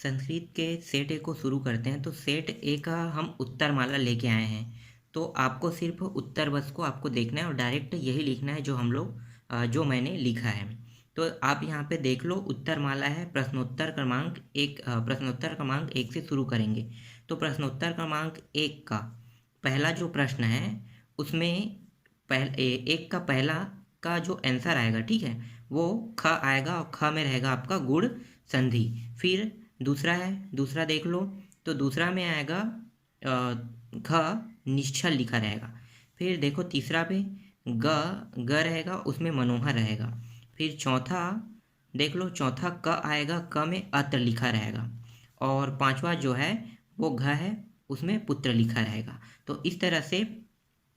संस्कृत के सेट ए को शुरू करते हैं। तो सेट ए का हम उत्तरमाला लेके आए हैं। तो आपको सिर्फ उत्तर बस को आपको देखना है और डायरेक्ट यही लिखना है जो हम लोग जो मैंने लिखा है। तो आप यहाँ पे देख लो, उत्तरमाला है, प्रश्नोत्तर क्रमांक एक, प्रश्नोत्तर क्रमांक एक से शुरू करेंगे। तो प्रश्नोत्तर क्रमांक एक का पहला जो प्रश्न है उसमें एक का पहला का जो आंसर आएगा, ठीक है, वो ख आएगा और ख में रहेगा आपका गुण संधि। फिर दूसरा है, दूसरा देख लो, तो दूसरा में आएगा घ निश्चल लिखा रहेगा। फिर देखो तीसरा पे ग रहेगा, उसमें मनोहर रहेगा। फिर चौथा देख लो, चौथा क आएगा, क में अत्र लिखा रहेगा। और पांचवा जो है वो घ है, उसमें पुत्र लिखा रहेगा। तो इस तरह से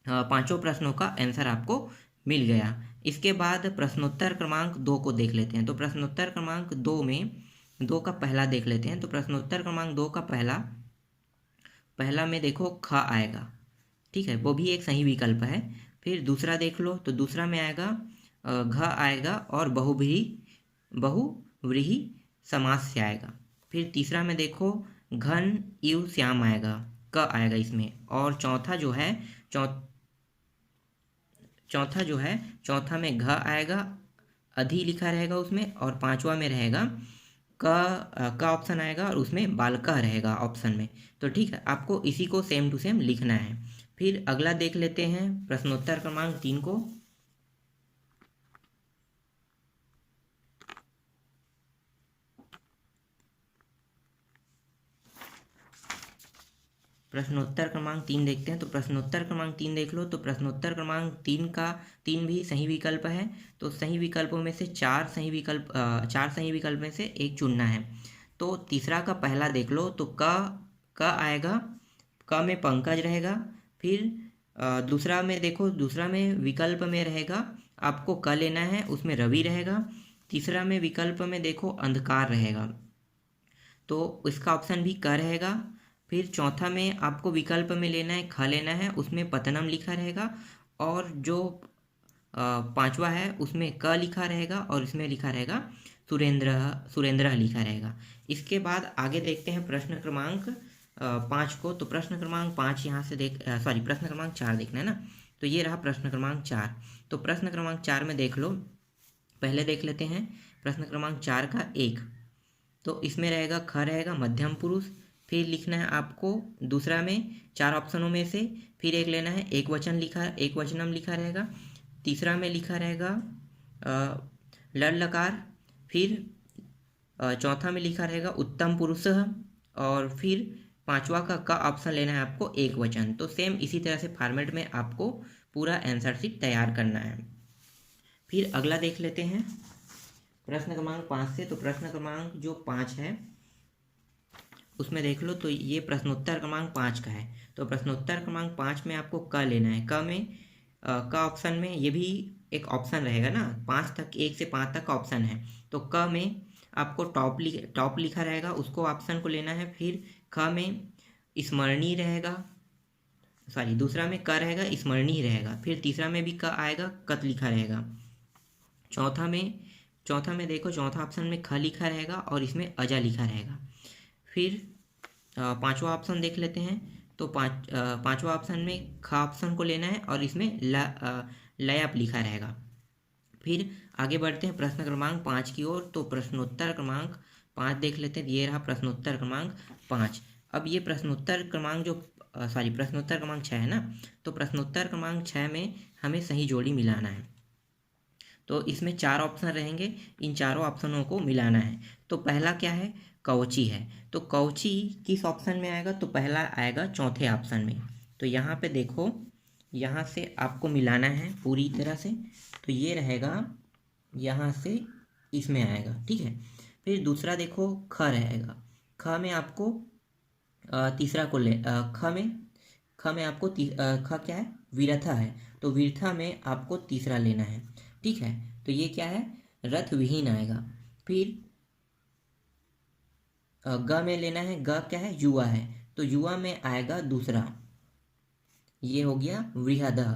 पांचों प्रश्नों का आंसर आपको मिल गया। इसके बाद प्रश्नोत्तर क्रमांक दो को देख लेते हैं। तो प्रश्नोत्तर क्रमांक दो में दो का पहला देख लेते हैं। तो प्रश्नोत्तर क्रमांक दो का पहला में देखो ख आएगा, ठीक है, वो भी एक सही विकल्प है। फिर दूसरा देख लो, तो दूसरा में आएगा घ आएगा और बहुव्रीहि समास से आएगा। फिर तीसरा में देखो घन इव श्याम आएगा, क आएगा इसमें। और चौथा जो है चौथा में घ आएगा, अधि लिखा रहेगा उसमें। और पांचवा में रहेगा का ऑप्शन आएगा और उसमें बालका रहेगा ऑप्शन में। तो ठीक है, आपको इसी को सेम टू सेम लिखना है। फिर अगला देख लेते हैं प्रश्नोत्तर क्रमांक तीन को। प्रश्नोत्तर क्रमांक तीन देखते हैं। तो प्रश्नोत्तर क्रमांक तीन देख लो। तो प्रश्नोत्तर क्रमांक तीन भी सही विकल्प है। तो सही विकल्पों में से चार सही विकल्प में से एक चुनना है। तो तीसरा का पहला देख लो, तो क आएगा, क में पंकज रहेगा। फिर दूसरा में देखो, दूसरा में विकल्प में रहेगा, आपको क लेना है, उसमें रवि रहेगा। तीसरा में विकल्प में देखो अंधकार रहेगा, तो इसका ऑप्शन भी क रहेगा। फिर चौथा में आपको विकल्प में लेना है, ख लेना है, उसमें पतनम लिखा रहेगा। और जो पांचवा है उसमें क लिखा रहेगा और इसमें लिखा रहेगा सुरेंद्र लिखा रहेगा। इसके बाद आगे देखते हैं प्रश्न क्रमांक पाँच को। तो प्रश्न क्रमांक पाँच यहाँ से प्रश्न क्रमांक चार देखना है ना। तो ये रहा प्रश्न क्रमांक चार। तो प्रश्न क्रमांक चार में देख लो, पहले देख लेते हैं प्रश्न क्रमांक चार का एक। तो इसमें रहेगा ख रहेगा, मध्यम पुरुष। फिर लिखना है आपको दूसरा में चार ऑप्शनों में से फिर एक लेना है, एक वचनम लिखा रहेगा। तीसरा में लिखा रहेगा लड़ लकार। फिर चौथा में लिखा रहेगा उत्तम पुरुष। और फिर पांचवा का ऑप्शन लेना है आपको एक वचन। तो सेम इसी तरह से फॉर्मेट में आपको पूरा आंसर शीट तैयार करना है। फिर अगला देख लेते हैं प्रश्न क्रमांक पाँच से। तो प्रश्न क्रमांक जो पाँच है उसमें देख लो, तो ये प्रश्नोत्तर क्रमांक पाँच का है। तो प्रश्नोत्तर क्रमांक पाँच में आपको क लेना है। क में क ऑप्शन में ये भी एक ऑप्शन रहेगा ना, पाँच तक, एक से पाँच तक का ऑप्शन है। तो क में आपको टॉप लिखा रहेगा, उसको ऑप्शन को लेना है। फिर ख में स्मरणीय रहेगा, दूसरा में क रहेगा, स्मरणीय रहेगा। फिर तीसरा में भी क आएगा, कत लिखा रहेगा। चौथा में देखो, चौथा ऑप्शन में ख लिखा रहेगा और इसमें अजा लिखा रहेगा। फिर पांचवा ऑप्शन देख लेते हैं। तो पांचवा ऑप्शन में ख ऑप्शन को लेना है और इसमें लयप लिखा रहेगा। फिर आगे बढ़ते हैं प्रश्न क्रमांक पाँच की ओर। तो प्रश्नोत्तर क्रमांक पाँच देख लेते हैं। ये रहा प्रश्नोत्तर क्रमांक पाँच। अब ये प्रश्नोत्तर क्रमांक छः है ना। तो प्रश्नोत्तर क्रमांक छः में हमें सही जोड़ी मिलाना है। तो इसमें चार ऑप्शन रहेंगे, इन चारों ऑप्शनों को मिलाना है। तो पहला क्या है, कवची है। तो कवची किस ऑप्शन में आएगा, तो पहला आएगा चौथे ऑप्शन में। तो यहाँ पे देखो, यहाँ से आपको मिलाना है पूरी तरह से। तो ये रहेगा, यहाँ से इसमें आएगा, ठीक है। फिर दूसरा देखो ख रहेगा। ख में आपको तीसरा को ले ख में आपको ख क्या है, विरथा है। तो विरथा में आपको तीसरा लेना है, ठीक है। तो ये क्या है, रथ विहीन आएगा। फिर ग में लेना है, ग क्या है, युवा है। तो युवा में आएगा दूसरा, ये हो गया वृहदः।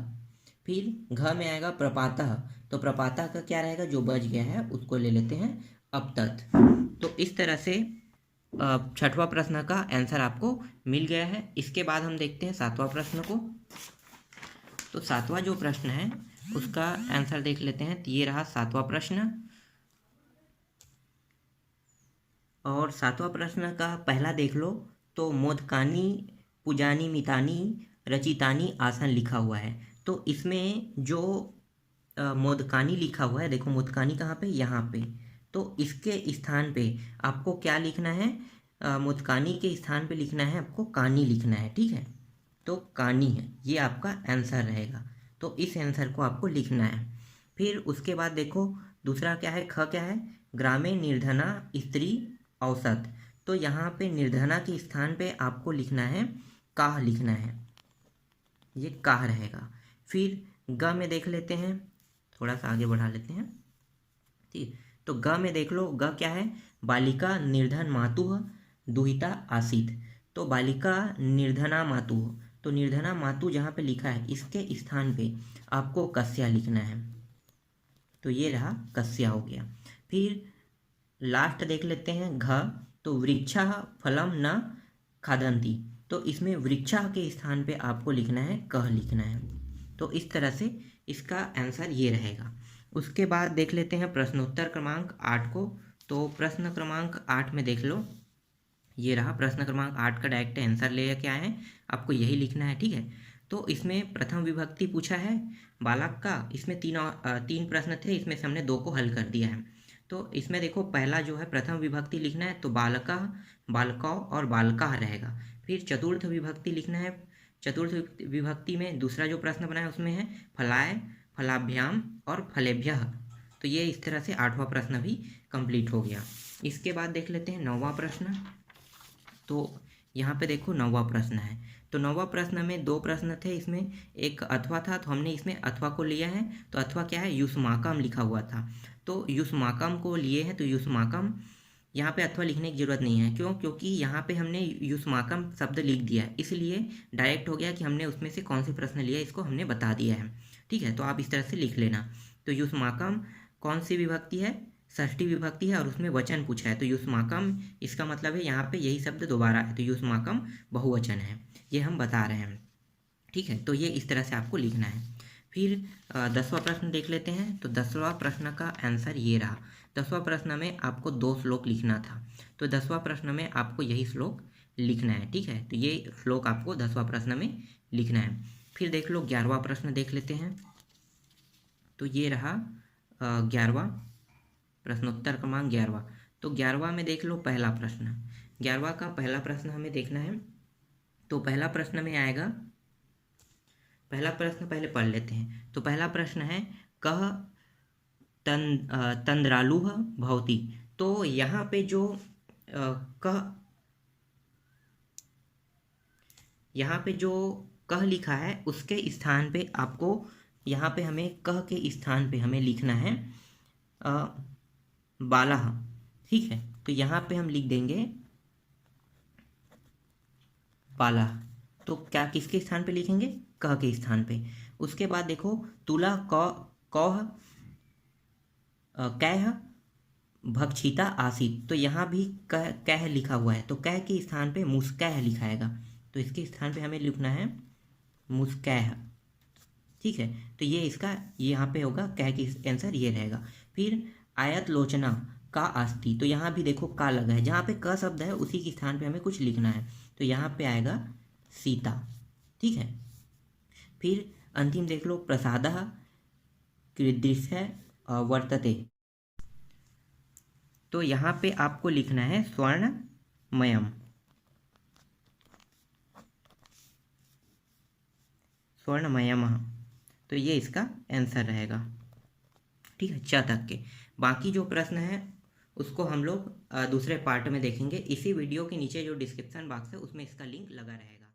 फिर घ में आएगा प्रपातः। तो प्रपातः का क्या रहेगा, जो बच गया है उसको ले लेते हैं अपतत। तो इस तरह से छठवां प्रश्न का आंसर आपको मिल गया है। इसके बाद हम देखते हैं सातवां प्रश्न को। तो सातवां जो प्रश्न है उसका आंसर देख लेते हैं। तो ये रहा सातवां प्रश्न, और सातवां प्रश्न का पहला देख लो। तो मोदकानी पूजानी मितानी रचितानी आसन लिखा हुआ है। तो इसमें जो मोदकानी लिखा हुआ है, देखो मोदकानी कहाँ पे, यहाँ पे। तो इसके स्थान पे आपको क्या लिखना है, मोदकानी के स्थान पे लिखना है आपको कानी लिखना है, ठीक है। तो कानी है, ये आपका आंसर रहेगा। तो इस आंसर को आपको लिखना है। फिर उसके बाद देखो दूसरा क्या है, ख क्या है, ग्रामे निर्धना स्त्री औसत। तो यहाँ पे निर्धना के स्थान पे आपको लिखना है काह लिखना है, ये काह रहेगा। फिर ग में देख लेते हैं, थोड़ा सा आगे बढ़ा लेते हैं, ठीक। तो ग में देख लो, ग क्या है, बालिका निर्धन मातुः दुहिता आसीत। तो बालिका निर्धना मातुः, तो निर्धना मातु जहाँ पे लिखा है इसके स्थान पे आपको कस्या लिखना है। तो ये रहा कस्या हो गया। फिर लास्ट देख लेते हैं घ। तो वृक्षा फलम न खादंती। तो इसमें वृक्षा के स्थान पे आपको लिखना है कह लिखना है। तो इस तरह से इसका आंसर ये रहेगा। उसके बाद देख लेते हैं प्रश्नोत्तर क्रमांक 8 को। तो प्रश्न क्रमांक 8 में देख लो, ये रहा प्रश्न क्रमांक 8 का डायरेक्ट आंसर ले क्या है, आपको यही लिखना है, ठीक है। तो इसमें प्रथम विभक्ति पूछा है बालक का। इसमें तीन प्रश्न थे, इसमें से हमने 2 को हल कर दिया है। तो इसमें देखो पहला जो है प्रथम विभक्ति लिखना है, तो बालका बालकौ और बालका रहेगा। फिर चतुर्थ विभक्ति लिखना है। चतुर्थ विभक्ति में दूसरा जो प्रश्न बना है उसमें है फलाय फलाभ्याम और फलेभ्यः। तो ये इस तरह से 8वां प्रश्न भी कंप्लीट हो गया। इसके बाद देख लेते हैं 9वां प्रश्न। तो यहाँ पे देखो 9वां प्रश्न है। तो 9वां प्रश्न में 2 प्रश्न थे, इसमें एक अथवा था, तो हमने इसमें अथवा को लिया है। तो अथवा क्या है, युष्माकम लिखा हुआ था, तो युष्माकम को लिए हैं। तो युष्माकम यहाँ पे अथवा लिखने की जरूरत नहीं है, क्यों, क्योंकि यहाँ पे हमने युष्माकम शब्द लिख दिया है, इसलिए डायरेक्ट हो गया कि हमने उसमें से कौन से प्रश्न लिया इसको हमने बता दिया है, ठीक है। तो आप इस तरह से लिख लेना। तो युष्माकम कौन सी विभक्ति है, षष्ठी विभक्ति है, और उसमें वचन पूछा है। तो युष्माकम इसका मतलब है यहाँ पे यही शब्द दोबारा है, तो युष्माकम बहुवचन है, ये हम बता रहे हैं, ठीक है। तो ये इस तरह से आपको लिखना है। फिर 10वां प्रश्न देख लेते हैं। तो 10वां प्रश्न का आंसर ये रहा। 10वां प्रश्न में आपको 2 श्लोक लिखना था, तो 10वां प्रश्न में आपको यही श्लोक लिखना है, ठीक है। तो ये श्लोक आपको 10वां प्रश्न में लिखना है। फिर देख लो 11वां प्रश्न देख लेते हैं। तो ये रहा 11वां प्रश्नोत्तर क्रमांक 11वां। तो 11वां में देख लो पहला प्रश्न। 11वां का पहला प्रश्न हमें देखना है। तो पहला प्रश्न में आएगा, पहला प्रश्न पहले पढ़ लेते हैं। तो पहला प्रश्न है कह तंद्रालुः भवति। तो यहाँ पे जो कह लिखा है उसके स्थान पे आपको, यहाँ पे हमें कह के स्थान पे हमें लिखना है बालः, ठीक है। तो यहाँ पे हम लिख देंगे बालः। तो क्या किसके स्थान पे लिखेंगे, कह के स्थान पे। उसके बाद देखो तुला कौह कैह भक्षिता आसीत। तो यहाँ भी कह लिखा हुआ है, तो कह के स्थान पे मुस्कैह लिखाएगा। तो इसके स्थान पे हमें लिखना है मुस्कैह, ठीक है। तो ये इसका यहाँ पे होगा, कह के आंसर ये रहेगा। फिर आयत लोचना का आस्ती। तो यहाँ भी देखो का लगा है, जहाँ पे क शब्द है उसी के स्थान पे हमें कुछ लिखना है। तो यहाँ पे आएगा सीता, ठीक है। फिर अंतिम देख लो प्रसादः कीदृशः वर्तते। तो यहाँ पे आपको लिखना है स्वर्णमयम, स्वर्णमयमः। तो ये इसका आंसर रहेगा, ठीक है, च तक के। बाकी जो प्रश्न है उसको हम लोग दूसरे पार्ट में देखेंगे। इसी वीडियो के नीचे जो डिस्क्रिप्शन बॉक्स है उसमें इसका लिंक लगा रहेगा।